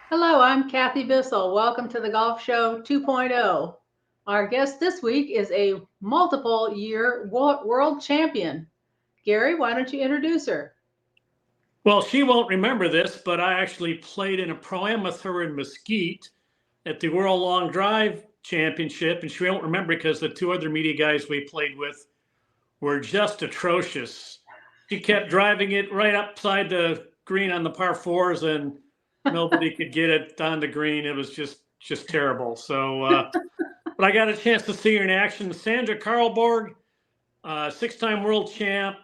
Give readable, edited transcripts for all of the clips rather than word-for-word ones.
Hello, I'm Kathy Bissell. Welcome to the Golf Show 2.0. Our guest this week is a multiple year world champion. Gary, why don't you introduce her? Well, she won't remember this, but I actually played in a pro-am with her in Mesquite at the World Long Drive Championship, and she won't remember because the two other media guys we played with were just atrocious. She kept driving it right upside the green on the par fours, and nobody could get it on the green. It was just terrible. But I got a chance to see her in action. Sandra Carlborg, six-time world champ,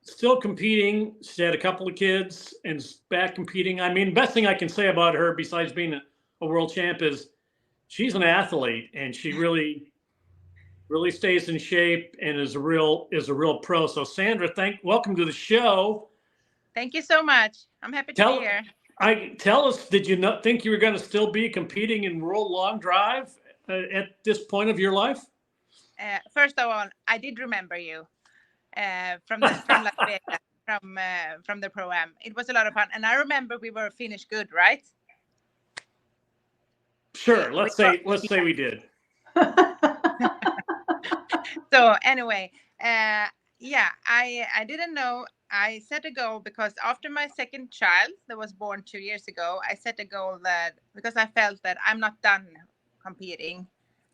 still competing. She had a couple of kids and is back competing. I mean, best thing I can say about her, besides being a world champ, is she's an athlete and she really stays in shape and is a real pro. So Sandra, welcome to the show. Thank you so much. I'm happy to be Tell here. tell us, did you not think you were going to still be competing in World Long Drive at this point of your life? First of all, I did remember you from Las Vegas from the pro am. It was a lot of fun, and I remember we were finished good, right? Sure. We Let's say we did. So anyway, yeah, I didn't know. I set a goal because after my second child that was born 2 years ago, I set a goal that because I felt that I'm not done competing.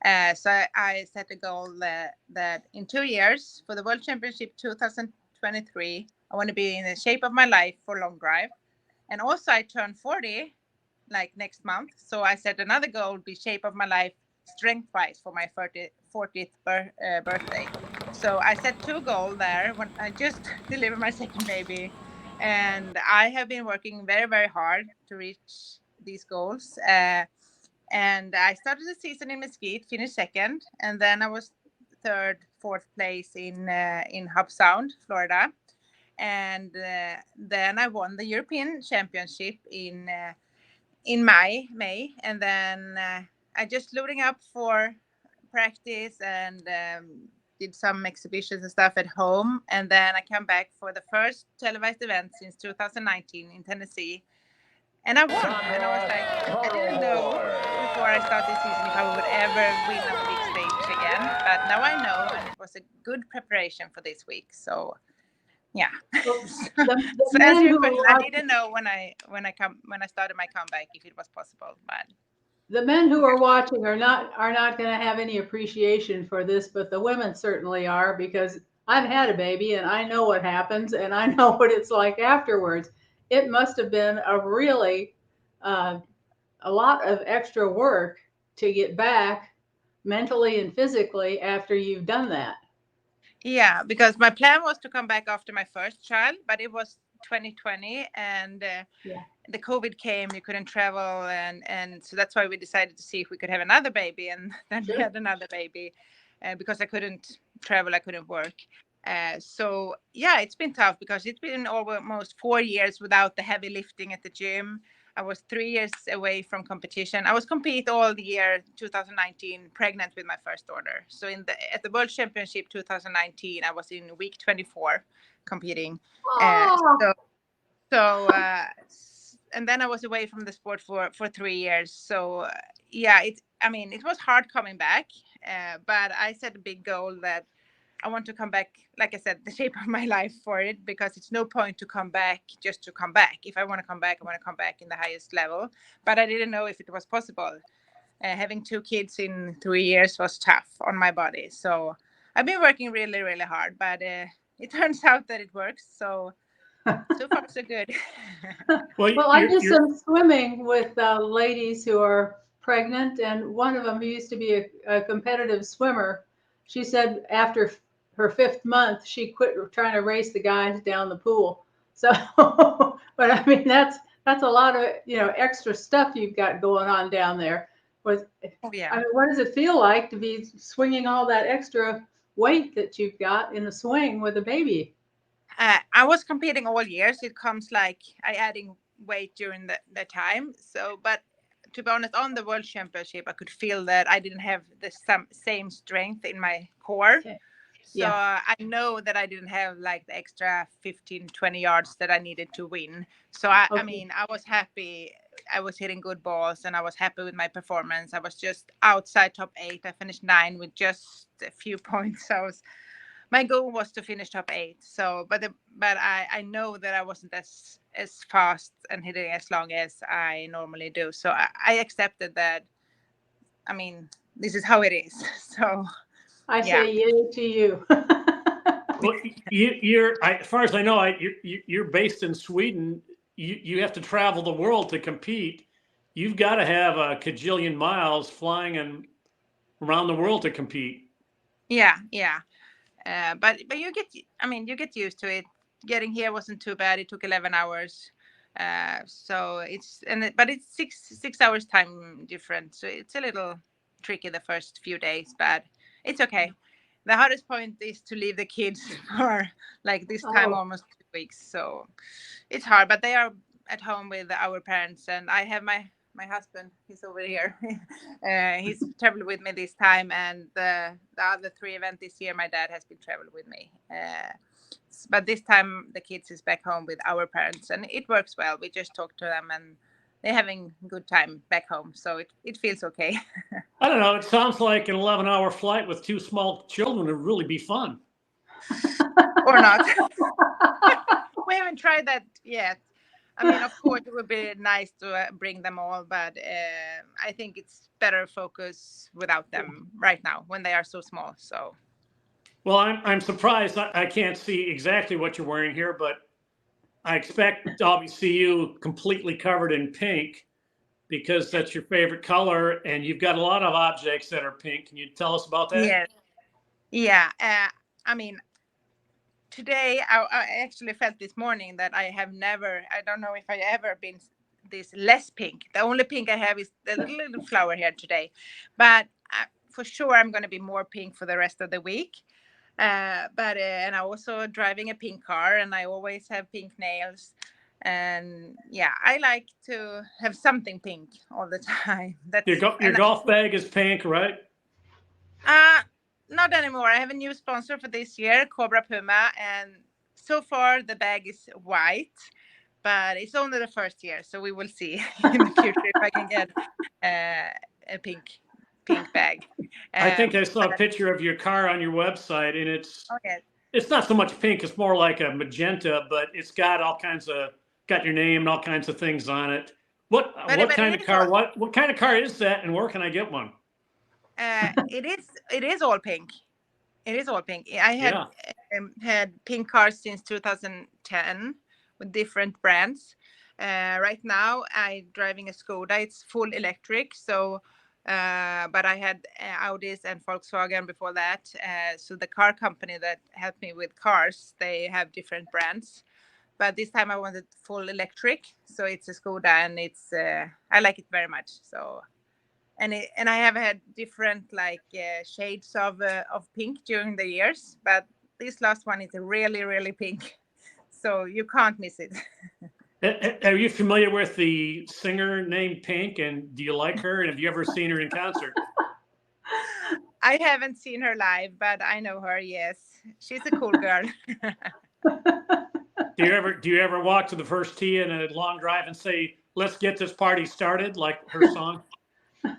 So I set a goal that in 2 years for the World Championship 2023, I want to be in the shape of my life for long drive. And also I turned 40 like next month. So I set another goal, be shape of my life strength wise for my 40th birthday. So I set two goals there when I just delivered my second baby. And I have been working very, very hard to reach these goals. And I started the season in Mesquite, finished second, and then I was third, fourth place in Hub Sound, Florida, and then I won the European Championship in May, and then I just loading up for practice and did some exhibitions and stuff at home, and then I come back for the first televised event since 2019 in Tennessee, and I won. And I was like, I didn't know before I started this season if I would ever win on the big stage again, but now I know, and it was a good preparation for this week. So yeah. Well, so, the so answer men your who question, are I watch, didn't know when I started my comeback if it was possible, but the men who are watching are not going to have any appreciation for this, but the women certainly are because I've had a baby and I know what happens and I know what it's like afterwards. It must have been uh, a lot of extra work to get back mentally and physically after you've done that. yeah, because my plan was to come back after my first child, but it was 2020 and Yeah. the COVID came, you couldn't travel, and so that's why we decided to see if we could have another baby, and then we Sure. had another baby because I couldn't travel, I couldn't work. So yeah, it's been tough because it's been almost 4 years without the heavy lifting at the gym. I was 3 years away from competition. I was compete all the year 2019, pregnant with my first daughter. So at the World Championship 2019, I was in week 24 competing. Uh, Oh, so so and then I was away from the sport for 3 years. So yeah, it was hard coming back, but I set a big goal that I want to come back, like I said, the shape of my life for it, because it's no point to come back just to come back. If I want to come back, I want to come back in the highest level, but I didn't know if it was possible. Having two kids in 3 years was tough on my body, so I've been working really, really hard, but it turns out that it works. So far, so good. Well, well, I you're do you're some swimming with ladies who are pregnant, and one of them who used to be a competitive swimmer, she said after her fifth month, she quit trying to race the guys down the pool. So, but I mean, that's a lot of extra stuff you've got going on down there. With, Oh, I yeah. mean, what does it feel like to be swinging all that extra weight that you've got in the swing with a baby? I was competing all years. It comes like I adding weight during the time. So, but to be honest, on the World Championship, I could feel that I didn't have the same strength in my core. Okay. So I know that I didn't have like the extra 15, 20 yards that I needed to win. So I mean, I was happy. I was hitting good balls and I was happy with my performance. I was just outside top 8. I finished 9 with just a few points. My goal was to finish top 8. So, but I know that I wasn't as fast and hitting as long as I normally do. So I accepted that. I mean, this is how it is. So I say yay to you. Well, you're as far as I know, you're based in Sweden. You have to travel the world to compete. You've got to have a cajillion miles flying and around the world to compete. Yeah. But you get used to it. Getting here wasn't too bad. It took 11 hours. So but it's 6 hours time difference. So it's a little tricky the first few days, but it's okay. The hardest point is to leave the kids for like this time almost 2 weeks. So it's hard, but they are at home with our parents, and I have my husband. He's over here. He's traveled with me this time, and the other 3 events this year, my dad has been traveling with me. But this time the kids is back home with our parents, and it works well. We just talk to them, and they're having good time back home, so it feels okay. I don't know. It sounds like an 11-hour flight with 2 small children would really be fun. Or not. We haven't tried that yet. I mean, of course, it would be nice to bring them all, but I think it's better focus without them right now when they are so small. So, well, I'm surprised. I can't see exactly what you're wearing here, but I expect to always see you completely covered in pink because that's your favorite color, and you've got a lot of objects that are pink. Can you tell us about that? Yeah. I mean, today I actually felt this morning that I don't know if I ever been this less pink. The only pink I have is the little flower here today, but for sure I'm going to be more pink for the rest of the week. And I also driving a pink car, and I always have pink nails. And yeah, I like to have something pink all the time. Your golf bag is pink, right? Not anymore. I have a new sponsor for this year, Cobra Puma, and so far the bag is white, but it's only the first year, so we will see in the future if I can get a pink bag. I think I saw a picture of your car on your website, and okay. It's not so much pink; it's more like a magenta, but it's got got your name and all kinds of things on it. What kind of car? What kind of car is that, and where can I get one? It is all pink. It is all pink. I had pink cars since 2010 with different brands. Right now I'm driving a Skoda. It's full electric. So, but I had Audis and Volkswagen before that. So the car company that helped me with cars, they have different brands. But this time I wanted full electric. So it's a Skoda, and I like it very much. So. And I have had different shades of pink during the years, but this last one is really, really pink, so you can't miss it. Are you familiar with the singer named Pink, and do you like her? And have you ever seen her in concert? I haven't seen her live, but I know her. Yes, she's a cool girl. Do you ever walk to the first tee in a long drive and say, "Let's get this party started," like her song?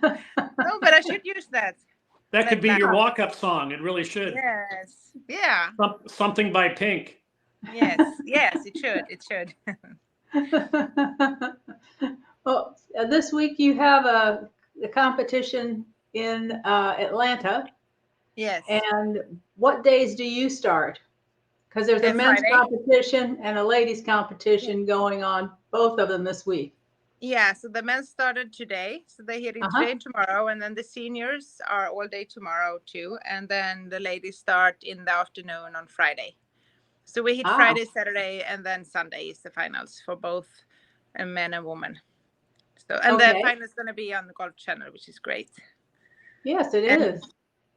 No, but I should use that. That could be your walk-up song. It really should. Yes. Yeah. Something by Pink. Yes. It should. Well, this week you have a competition in Atlanta. Yes. And what days do you start? Because there's a men's competition and a ladies competition going on, both of them this week. Yeah, so the men started today. So they hit it today and tomorrow. And then the seniors are all day tomorrow too. And then the ladies start in the afternoon on Friday. So we hit Friday, Saturday, and then Sunday is the finals for both men and women. So the final is going to be on the Golf Channel, which is great. Yes, it is.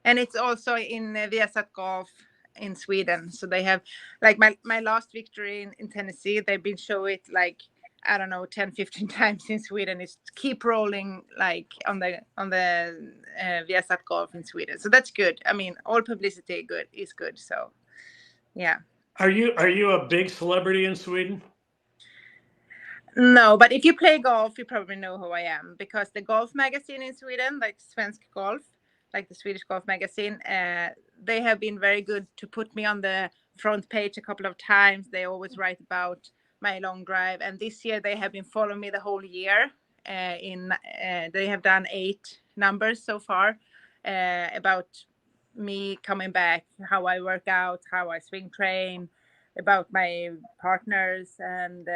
And it's also in Viasat Golf in Sweden. So they have, like my last victory in Tennessee, they've been showing it like I don't know, 10, 15 times in Sweden. It's keep rolling like on the Viasat Golf in Sweden. So that's good. I mean, all publicity is good. So yeah. Are you a big celebrity in Sweden? No, but if you play golf, you probably know who I am, because the golf magazine in Sweden, like Svensk Golf, like the Swedish golf magazine, they have been very good to put me on the front page a couple of times. They always write about my long drive, and this year they have been following me the whole year. They have done 8 numbers so far about me coming back, how I work out, how I swing train, about my partners, and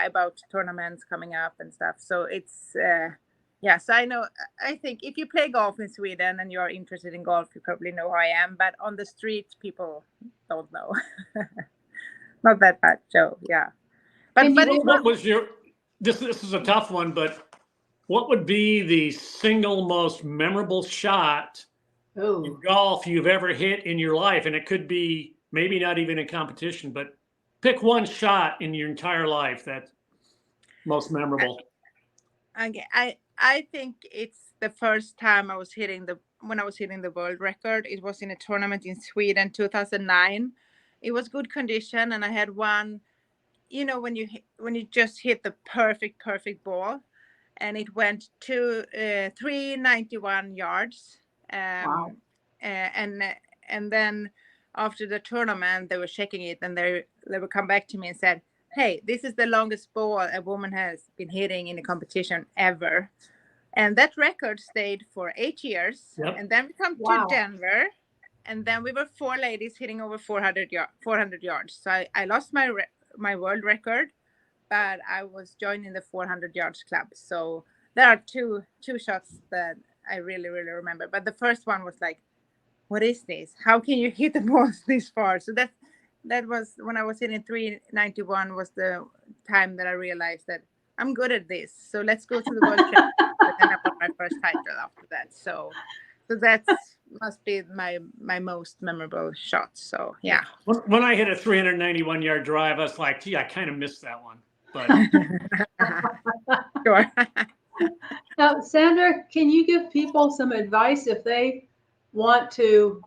about tournaments coming up and stuff. So it's so I think if you play golf in Sweden and you're interested in golf, you probably know who I am, but on the street people don't know. Not that much. So yeah, but What was your this is a tough one, but what would be the single most memorable shot in golf you've ever hit in your life? And it could be maybe not even a competition, but pick one shot in your entire life that's most memorable. Okay, I think it's the first time when I was hitting the world record. It was in a tournament in Sweden, 2009. It was good condition, and I had one. You know, when you just hit the perfect ball, and it went to 391 yards. Wow. And then after the tournament, they were checking it, and they would come back to me and said, "Hey, this is the longest ball a woman has been hitting in a competition ever." And that record stayed for 8 years. Yep. And then we come to Denver, and then we were 4 ladies hitting over 400 yards. So I lost my world record, but I was joining the 400 yards club. So there are two shots that I really remember. But the first one was like, what is this? How can you hit the balls this far? So that was when I was hitting 391 was the time that I realized that I'm good at this. So let's go to the world championship. And then I won my first title after that. So that must be my most memorable shot. So yeah. When I hit a 391 yard drive, I was like, gee, I kind of missed that one. But Sure. Now, Sandra, can you give people some advice if they want to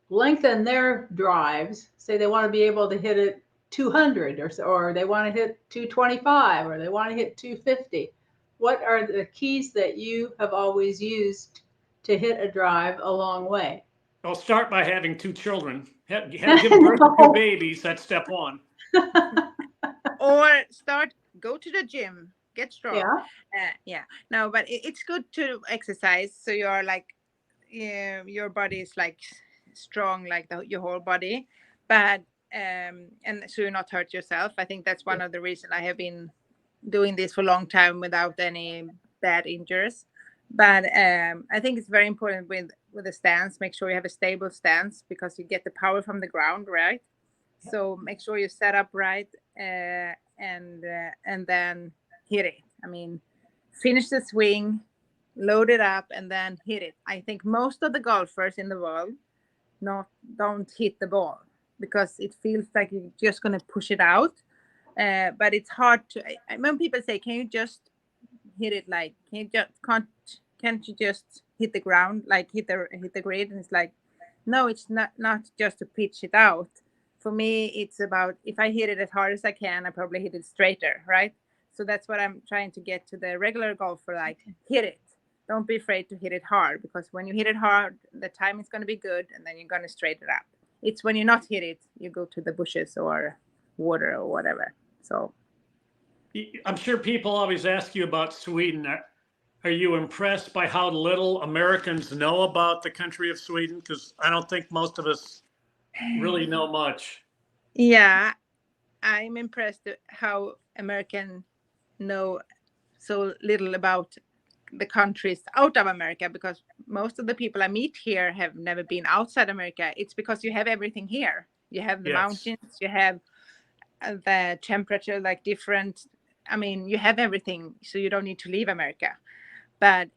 lengthen their drives? Say they want to be able to hit it 200 or they want to hit 225 or they want to hit 250. What are the keys that you have always used to hit a drive a long way? I'll start by having 2 children. Give birth to 2 babies. That's step 1. Or go to the gym, get strong. Yeah. No, but it's good to exercise, so you're like your body is like strong, like your whole body, but and so you're not hurt yourself. I think that's one of the reasons I have been doing this for a long time without any bad injuries. But I think it's very important with the stance. Make sure you have a stable stance, because you get the power from the ground, right? So make sure you set up right, and then hit it. I mean, finish the swing, load it up, and then hit it. I think most of the golfers in the world don't hit the ball because it feels like you're just going to push it out. But it's hard to. When people say, "Can you just hit it like? Can't you just hit the ground, like hit the grid?" And it's like, no, it's not just to pitch it out. For me, it's about if I hit it as hard as I can, I probably hit it straighter, right? So that's what I'm trying to get to the regular golfer, like hit it. Don't be afraid to hit it hard, because when you hit it hard, the time is going to be good, and then you're going to straighten it up. It's when you not hit it, you go to the bushes or water or whatever. So I'm sure people always ask you about Sweden. Are you impressed by how little Americans know about the country of Sweden? Because I don't think most of us really know much. Yeah, I'm impressed at how Americans know so little about the countries out of America, because most of the people I meet here have never been outside America. It's because you have everything here. You have the mountains, you have the temperature, like different. I mean, you have everything, so you don't need to leave America. But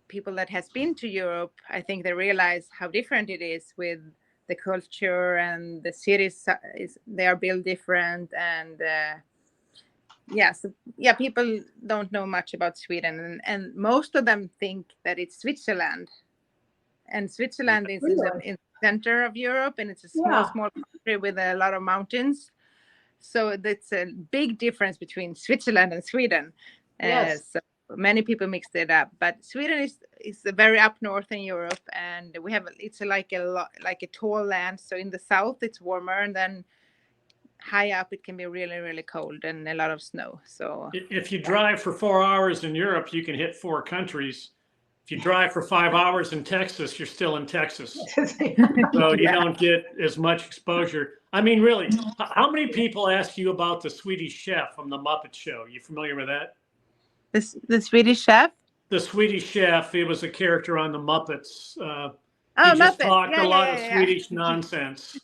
people that has been to Europe, I think they realize how different it is with the culture, and the cities they are built different, and Yes, yeah, people don't know much about Sweden, and most of them think that it's Switzerland. And Switzerland is Really? in the center of Europe, and it's a Yeah. small country with a lot of mountains. So that's a big difference between Switzerland and Sweden. Yes. So many people mixed it up, but Sweden is very up north in Europe, and we have it's like like a tall land. So in the south it's warmer, and then high up it can be really really cold and a lot of snow. So If you drive for 4 hours in Europe, you can hit 4 countries. If you drive for 5 hours in Texas, you're still in Texas. So you yeah. don't get as much exposure. I mean, really, how many people ask you about the Swedish Chef from the Muppet Show? You familiar with that? The Swedish Chef. The Swedish Chef, he was a character on the Muppets. He Oh, just Muppets. talked Yeah, a yeah, lot of yeah, yeah. Swedish nonsense.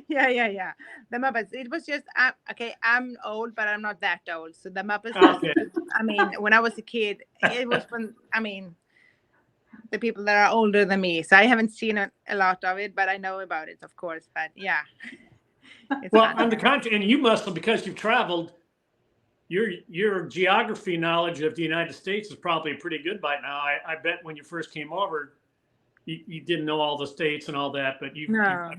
Yeah. The Muppets. It was just okay. I'm old, but I'm not that old. So the Muppets. Okay. I mean, when I was a kid, it was when the people that are older than me. So I haven't seen a lot of it, but I know about it, of course. But yeah, it's Well, fun. on the contrary, and you must have, because you've traveled, your geography knowledge of the United States is probably pretty good by now. I bet when you first came over, you didn't know all the states and all that, but No,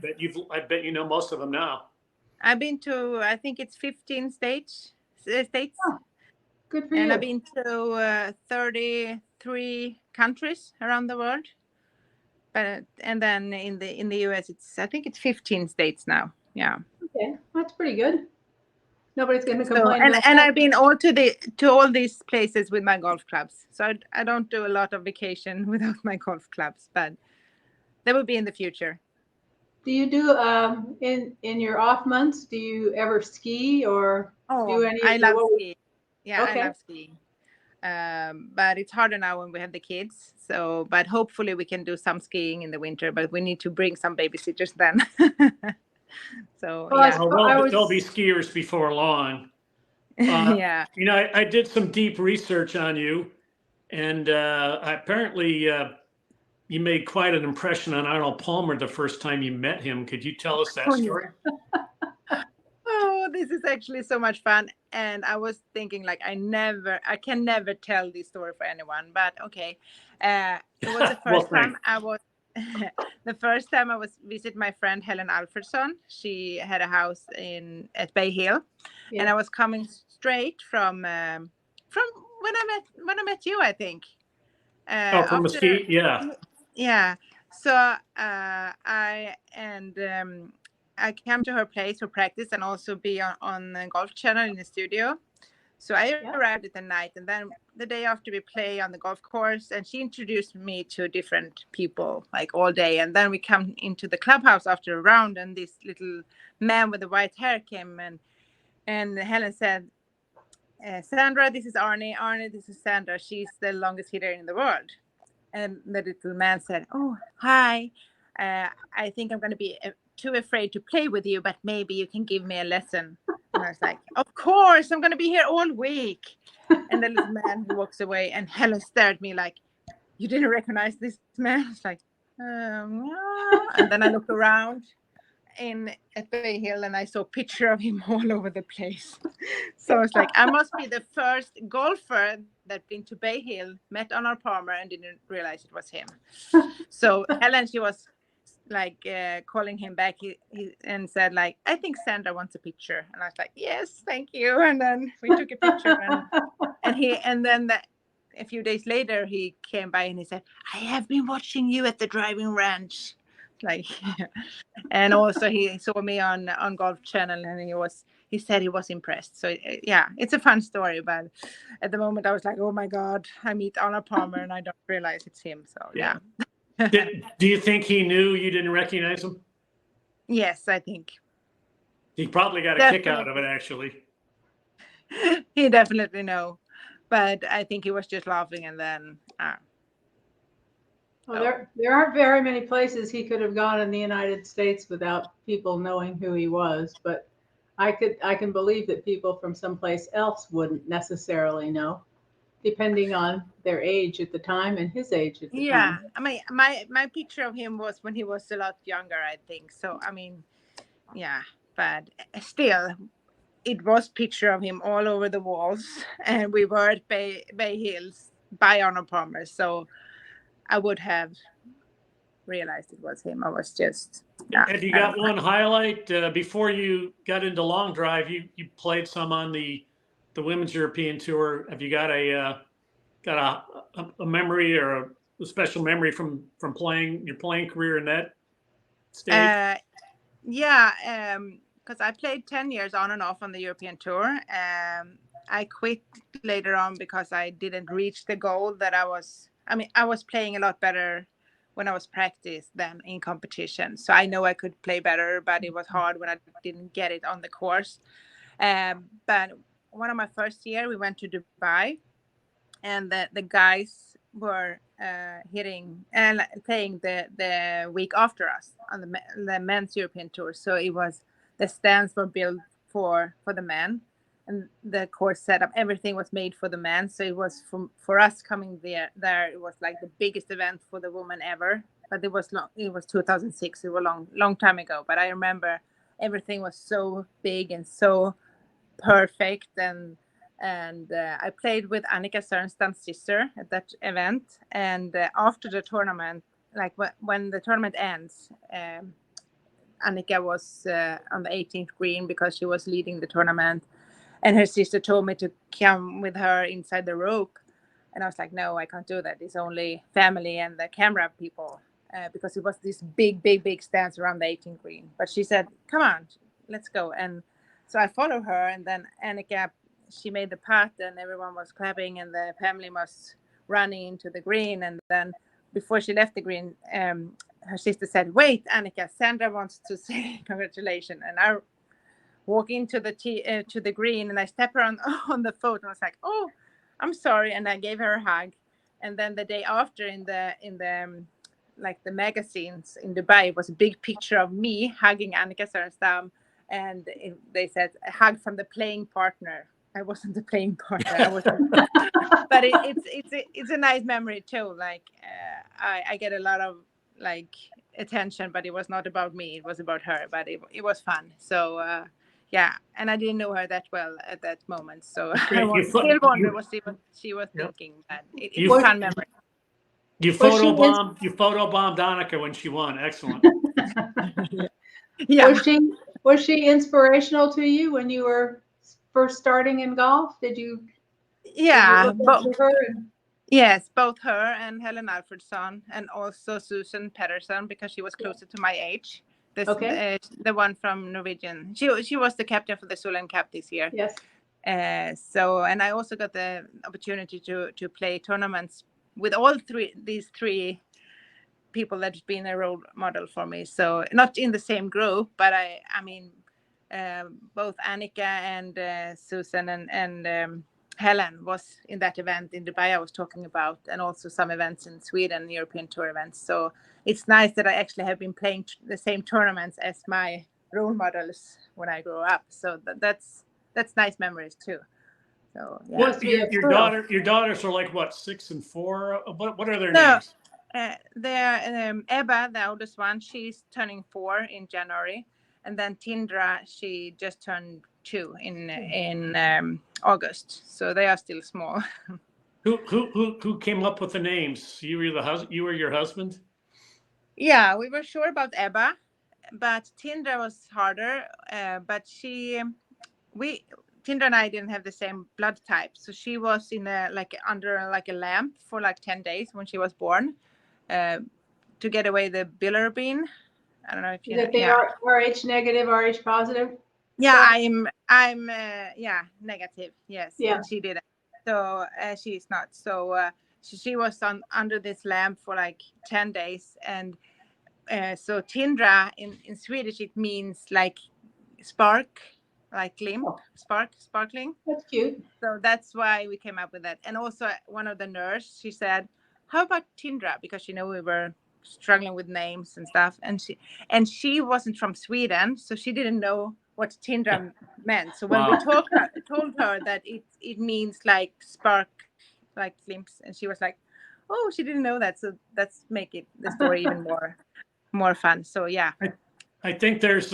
I bet you know most of them now. I've been to I think it's 15 states, Oh, good for and I've you. been to 33 countries around the world. But and then in the US, I think it's 15 states now. Yeah. Okay, that's pretty good. Nobody's going to So complain about and that. I've been to all these places with my golf clubs. So I don't do a lot of vacation without my golf clubs, but that will be in the future. Do you do in your off months? Do you ever ski or do Oh, any I of the love what? skiing. Yeah, I Okay. love skiing. But it's harder now when we have the kids. So, but hopefully we can do some skiing in the winter. But we need to bring some babysitters then. So Well, yeah, Well, I they'll be was. skiers before long. yeah. I did some deep research on you, and apparently you made quite an impression on Arnold Palmer the first time you met him. Could you tell us that Oh, yeah. story? Oh, this is actually so much fun. And I was thinking like I can never tell this story for anyone, but okay. It was the Well, first thanks. time I was the first time I was visit my friend Helen Alfredsson. She had a house at Bay Hill, and Yeah. I was coming straight from when I met you, I think. Oh, from After Mesquite, yeah. yeah, so I came to her place for practice and also be on the golf channel in the studio. So I Yeah. arrived at the night, and then the day after we play on the golf course, and she introduced me to different people like all day. And then we come into the clubhouse after a round, and this little man with the white hair came, and Helen said, Sandra, this is Arnie. Arnie, this is Sandra. She's the longest hitter in the world. And the little man said, oh, hi. I think I'm going to be too afraid to play with you, but maybe you can give me a lesson. And I was like, of course, I'm going to be here all week. And the little man walks away, and Helen stared at me like, you didn't recognize this man? I was like, no. And then I looked around at Bay Hill, and I saw a picture of him all over the place. So I was like, I must be the first golfer that been to Bay Hill, met Arnold Palmer, and didn't realize it was him. So Helen, she was like calling him back and said like, I think Sandra wants a picture. And I was like, yes, thank you. And then we took a picture, and then a few days later he came by and he said, I have been watching you at the driving range. Like, and also he saw me on Golf Channel, and he said he was impressed. So yeah, it's a fun story, but at the moment I was like, oh my god, I meet Arnold Palmer and I don't realize it's him. So yeah. Do you think he knew you didn't recognize him? Yes, I think He probably got a kick out of it, actually. he definitely know, but I think he was just laughing, and then Well, there aren't very many places he could have gone in the United States without people knowing who he was, but I can believe that people from someplace else wouldn't necessarily know, depending on their age at the time and his age at the yeah, time. I mean my picture of him was when he was a lot younger, I think. So I mean, yeah, but still, it was picture of him all over the walls, and we were at Bay Hills by Arnold Palmer. So I would have realized it was him. I was just, Have you got one highlight before you got into long drive? You played some on the Women's European Tour. Have you got a memory or a special memory from playing your playing career in that stage? Yeah, because I played 10 years on and off on the European Tour. I quit later on because I didn't reach the goal that I was playing a lot better when I was practice than in competition. So I know I could play better, but it was hard when I didn't get it on the course. But one of my first year, we went to Dubai, and the guys were hitting and playing the week after us on the men's European Tour. So it was, the stands were built for the men, and the course setup, everything was made for the men. So it was for us coming there, it was like the biggest event for the woman ever. But it was 2006. It was long time ago. But I remember everything was so big and so perfect, and I played with Annika Sörenstam's sister at that event. And after the tournament, like when the tournament ends, Annika was on the 18th green because she was leading the tournament, and her sister told me to come with her inside the rope, and I was like, no, I can't do that. It's only family and the camera people, because it was this big stands around the 18th green. But she said, come on, let's go. And so I followed her, and then Annika, she made the putt, and everyone was clapping, and the family was running into the green. And then before she left the green, her sister said, wait, Annika, Sandra wants to say congratulations. And I walk into the green, and I step her on the foot, and I was like, oh, I'm sorry. And I gave her a hug. And then the day after, in the like the magazines in Dubai, it was a big picture of me hugging Annika Sörenstam. And they said, a hug from the playing partner. I wasn't the playing partner. I wasn't. But it's a nice memory too. Like I get a lot of like attention, but it was not about me. It was about her. But it was fun. So yeah, and I didn't know her that well at that moment. So I still wonder what she was thinking. But it's a fun memory. You photobombed Annika when she won. Excellent. Yeah. Was she inspirational to you when you were first starting in golf? Did you look up to her? Yes, both her and Helen Alfredsson, and also Susan Pettersson, because she was closer to my age. The one from Norwegian. She was the captain for the Solheim Cup this year. Yes. So, and I also got the opportunity to play tournaments with all these three people that's been a role model for me. So not in the same group, but I mean, both Annika and Susan and Helen was in that event in Dubai I was talking about, and also some events in Sweden, European Tour events. So it's nice that I actually have been playing the same tournaments as my role models when I grow up. So that's nice memories too. So yeah. What your daughters are like what, 6 and 4? What are their names? They're Abba, the oldest one. She's turning 4 in January, and then Tindra, she just turned 2 in August. So they are still small. Who came up with the names? You were your husband? Yeah, we were sure about Abba, but Tindra was harder. But Tindra and I didn't have the same blood type, so she was under a lamp for like 10 days when she was born, to get away the bilirubin. I don't know if you know. They are Rh negative, Rh positive. Yeah, I'm negative. Yes, yeah. And she didn't. So she's not. So she was under this lamp for like 10 days, and so Tindra in Swedish it means like spark. Like limp, sparkling. That's cute. So that's why we came up with that. And also one of the nurses, she said, how about Tindra? Because we were struggling with names and stuff. And she wasn't from Sweden, so she didn't know what Tindra meant. So when we told her that it means like spark, like glimpse, and she was like, oh, she didn't know that. So let's make the story even more fun. So yeah. I think there's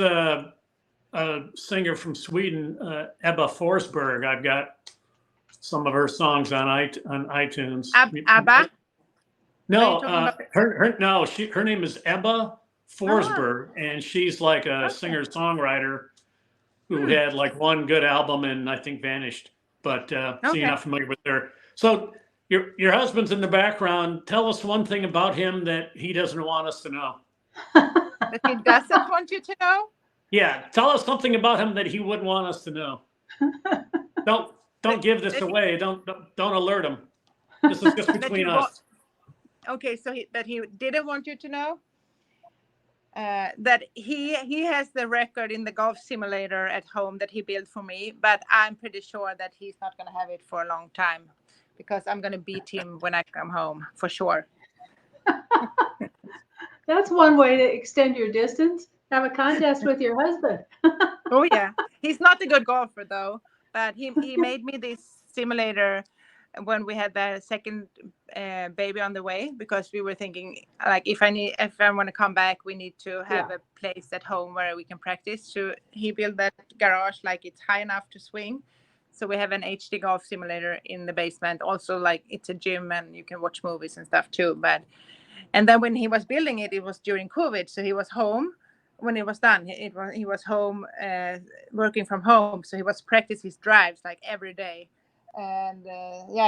a singer from Sweden, Abba Forsberg. I've got some of her songs on iTunes. Abba? No, Are her name is Abba Forsberg, and she's like a Okay. singer-songwriter who had like one good album and I think vanished. But so Okay. you're not familiar with her. So your husband's in the background. Tell us one thing about him that he doesn't want us to know. That he doesn't want you to know? Yeah, tell us something about him that he wouldn't want us to know. Don't give this away. Don't alert him. This is just between us. Okay, so that he didn't want you to know? That he has the record in the golf simulator at home that he built for me, but I'm pretty sure that he's not going to have it for a long time because I'm going to beat him when I come home for sure. That's one way to extend your distance. Have a contest with your husband. Oh yeah, he's not a good golfer though, but he made me this simulator when we had the second baby on the way, because we were thinking like if I want to come back, we need to have a place at home where we can practice. So he built that garage like it's high enough to swing. So we have an HD golf simulator in the basement. Also, like it's a gym and you can watch movies and stuff too. And then when he was building it, it was during COVID, so he was home. When it was done, he was home working from home. So he was practice his drives like every day. And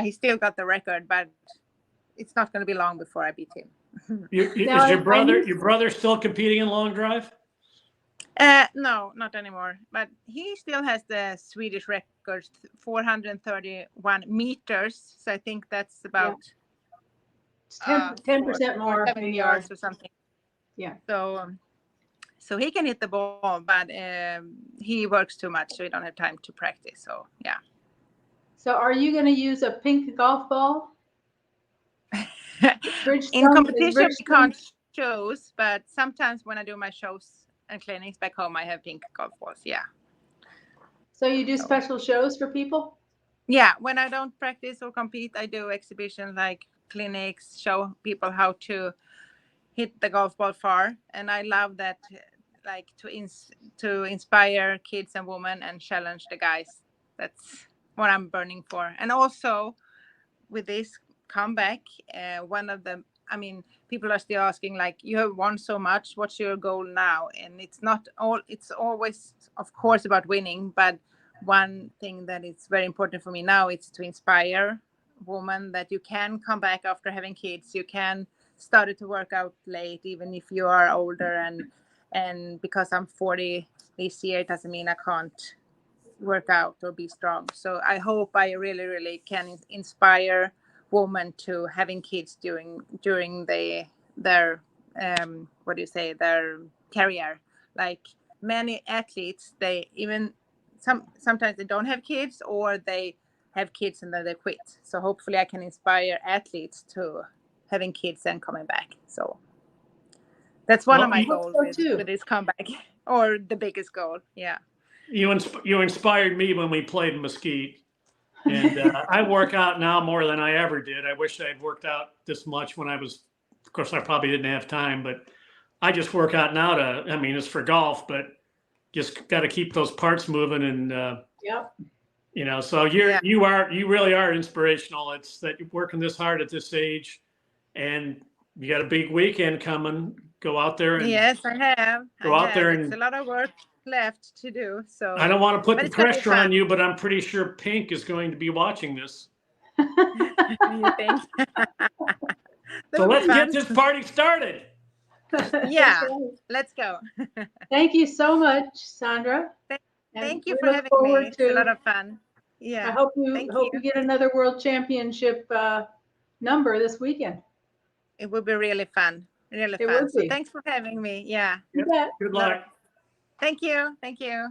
he still got the record, but it's not going to be long before I beat him. Is your brother still competing in long drive? No, not anymore. But he still has the Swedish record, 431 meters. So I think that's about 10% more 7 yards or something. Yeah. So he can hit the ball, but he works too much, so he don't have time to practice. So yeah. So are you going to use a pink golf ball? In competition, we can't shows, but sometimes when I do my shows and clinics back home, I have pink golf balls. Yeah. So you do special shows for people? Yeah. When I don't practice or compete, I do exhibitions like clinics, show people how to hit the golf ball far. And I love that, like to inspire kids and women and challenge the guys. That's what I'm burning for. And also with this comeback, people are still asking, like, you have won so much, what's your goal now? And it's always of course about winning, but one thing that is very important for me now is to inspire women that you can come back after having kids. You can start to work out late, even if you are older, and because I'm 40 this year, it doesn't mean I can't work out or be strong. So I hope I really, really can inspire women to having kids during their their career. Like many athletes, sometimes they don't have kids, or they have kids and then they quit. So hopefully I can inspire athletes to having kids and coming back. So that's one of my goals with this comeback, or the biggest goal. Yeah. You inspired me when we played in Mesquite, and I work out now more than I ever did. I wish I'd worked out this much when I was. Of course, I probably didn't have time, but I just work out now it's for golf, but just got to keep those parts moving, and so you really are inspirational. It's that you're working this hard at this age, and you got a big weekend coming. Go out there and yes, I have. It's a lot of work left to do. So I don't want to put the pressure on you, but I'm pretty sure Pink is going to be watching this. You think? So let's get this party started. Yeah, let's go. Thank you so much, Sandra. Thank you for having me. It's a lot of fun. Yeah. I hope you get another World Championship number this weekend. It would be really fun. Really fun. So thanks for having me. Yeah. You bet. Good luck. Thank you. Bye-bye.